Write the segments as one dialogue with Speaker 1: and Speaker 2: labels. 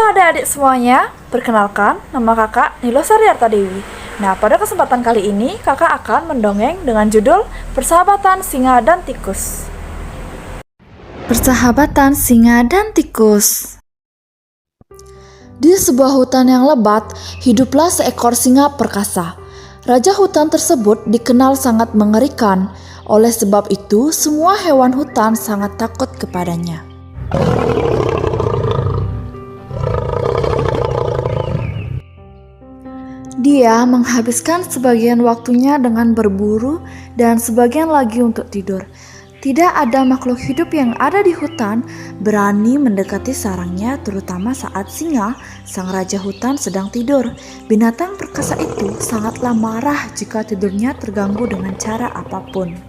Speaker 1: Halo adik-adik semuanya, perkenalkan nama kakak Nilosari Artadewi. Nah, pada kesempatan kali ini kakak akan mendongeng dengan judul Persahabatan Singa dan Tikus. Persahabatan Singa dan Tikus. Di sebuah hutan yang lebat, hiduplah seekor singa perkasa. Raja hutan tersebut dikenal sangat mengerikan. Oleh sebab itu, semua hewan hutan sangat takut kepadanya. Dia menghabiskan sebagian waktunya dengan berburu dan sebagian lagi untuk tidur. Tidak ada makhluk hidup yang ada di hutan berani mendekati sarangnya, terutama saat singa, sang raja hutan, sedang tidur. Binatang perkasa itu sangatlah marah jika tidurnya terganggu dengan cara apapun.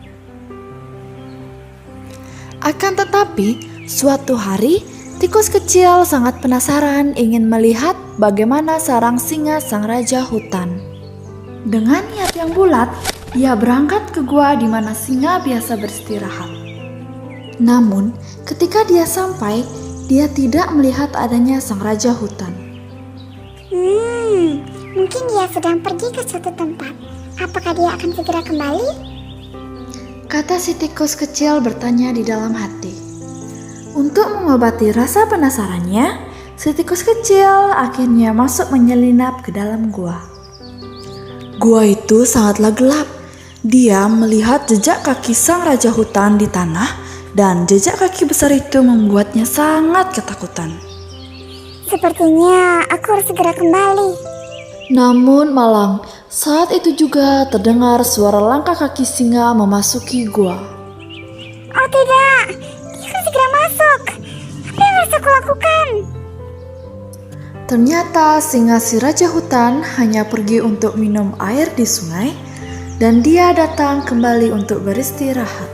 Speaker 1: Akan tetapi, suatu hari, tikus kecil sangat penasaran ingin melihat bagaimana sarang singa sang raja hutan. Dengan niat yang bulat, ia berangkat ke gua di mana singa biasa beristirahat. Namun, ketika dia sampai, dia tidak melihat adanya sang raja hutan.
Speaker 2: Mungkin dia sedang pergi ke suatu tempat. Apakah dia akan segera kembali?
Speaker 1: Kata si tikus kecil bertanya di dalam hati. Untuk mengobati rasa penasarannya, si tikus kecil akhirnya masuk menyelinap ke dalam gua. Gua itu sangatlah gelap. Dia melihat jejak kaki sang raja hutan di tanah, dan jejak kaki besar itu membuatnya sangat ketakutan.
Speaker 2: Sepertinya aku harus segera kembali.
Speaker 1: Namun malang, saat itu juga terdengar suara langkah kaki singa memasuki gua.
Speaker 2: Oh tidak, dia akan segera masuk. Apa yang harus aku lakukan?
Speaker 1: Ternyata singa si raja hutan hanya pergi untuk minum air di sungai, dan dia datang kembali untuk beristirahat.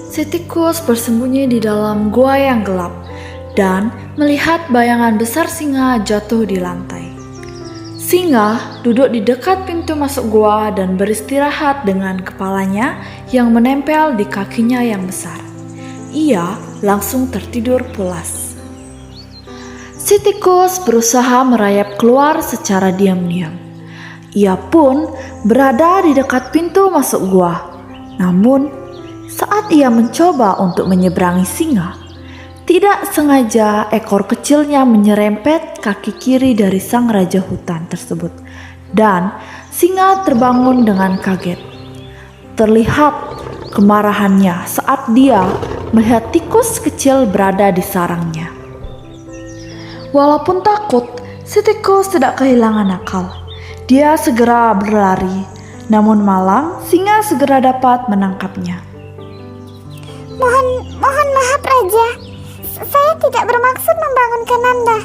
Speaker 1: Si tikus bersembunyi di dalam gua yang gelap dan melihat bayangan besar singa jatuh di lantai. Singa duduk di dekat pintu masuk gua dan beristirahat dengan kepalanya yang menempel di kakinya yang besar. Ia langsung tertidur pulas. Si tikus berusaha merayap keluar secara diam-diam. Ia pun berada di dekat pintu masuk gua. Namun, saat ia mencoba untuk menyeberangi singa, tidak sengaja ekor kecilnya menyerempet kaki kiri dari sang raja hutan tersebut, dan singa terbangun dengan kaget. Terlihat kemarahannya saat dia melihat tikus kecil berada di sarangnya. Walaupun takut, si tikus tidak kehilangan akal. Dia segera berlari, namun malang singa segera dapat menangkapnya.
Speaker 2: Mohon maaf Raja. Saya tidak bermaksud membangunkan Anda.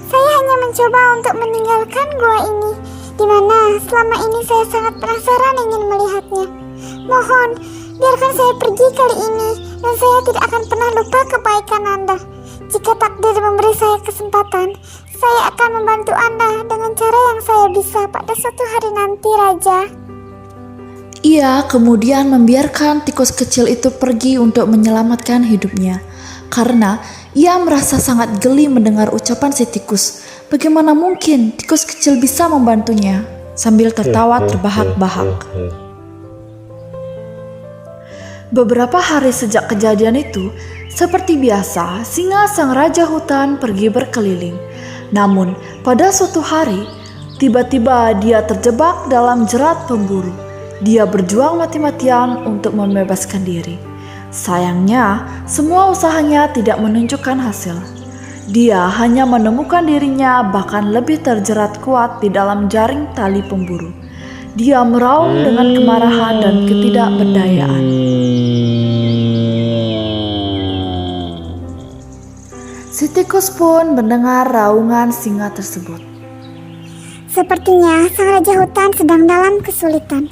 Speaker 2: Saya hanya mencoba untuk meninggalkan gua ini, di mana selama ini saya sangat penasaran ingin melihatnya. Mohon, biarkan saya pergi kali ini, dan saya tidak akan pernah lupa kebaikan Anda. Jika takdir memberi saya kesempatan, saya akan membantu Anda dengan cara yang saya bisa pada suatu hari nanti, Raja.
Speaker 1: Ia kemudian membiarkan tikus kecil itu pergi untuk menyelamatkan hidupnya. Karena ia merasa sangat geli mendengar ucapan si tikus. Bagaimana mungkin tikus kecil bisa membantunya? Sambil tertawa terbahak-bahak. Beberapa hari sejak kejadian itu, seperti biasa, singa sang raja hutan pergi berkeliling. Namun, pada suatu hari, tiba-tiba dia terjebak dalam jerat pemburu. Dia berjuang mati-matian untuk membebaskan diri. Sayangnya, semua usahanya tidak menunjukkan hasil. Dia hanya menemukan dirinya bahkan lebih terjerat kuat di dalam jaring tali pemburu. Dia meraung dengan kemarahan dan ketidakberdayaan. Si tikus pun mendengar raungan singa tersebut.
Speaker 2: Sepertinya sang raja hutan sedang dalam kesulitan.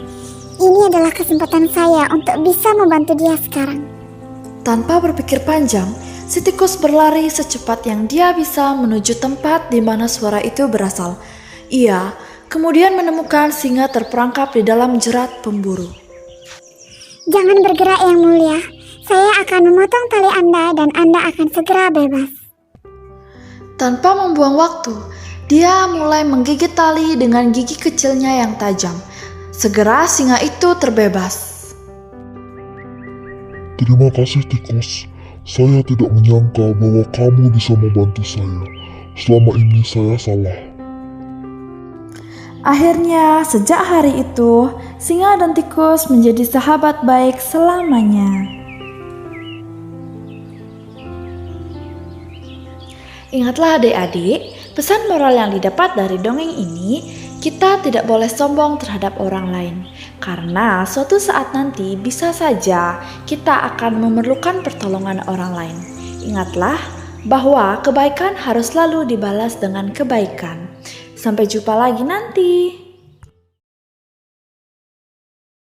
Speaker 2: Ini adalah kesempatan saya untuk bisa membantu dia sekarang.
Speaker 1: Tanpa berpikir panjang, si tikus berlari secepat yang dia bisa menuju tempat di mana suara itu berasal. Ia kemudian menemukan singa terperangkap di dalam jerat pemburu.
Speaker 2: Jangan bergerak yang mulia. Saya akan memotong tali Anda dan Anda akan segera bebas.
Speaker 1: Tanpa membuang waktu, dia mulai menggigit tali dengan gigi kecilnya yang tajam. Segera singa itu terbebas.
Speaker 3: Terima kasih tikus. Saya tidak menyangka bahwa kamu bisa membantu saya. Selama ini saya salah.
Speaker 1: Akhirnya, sejak hari itu, singa dan tikus menjadi sahabat baik selamanya. Ingatlah adik-adik, pesan moral yang didapat dari dongeng ini, kita tidak boleh sombong terhadap orang lain. Karena suatu saat nanti bisa saja kita akan memerlukan pertolongan orang lain. Ingatlah bahwa kebaikan harus selalu dibalas dengan kebaikan. Sampai jumpa lagi nanti.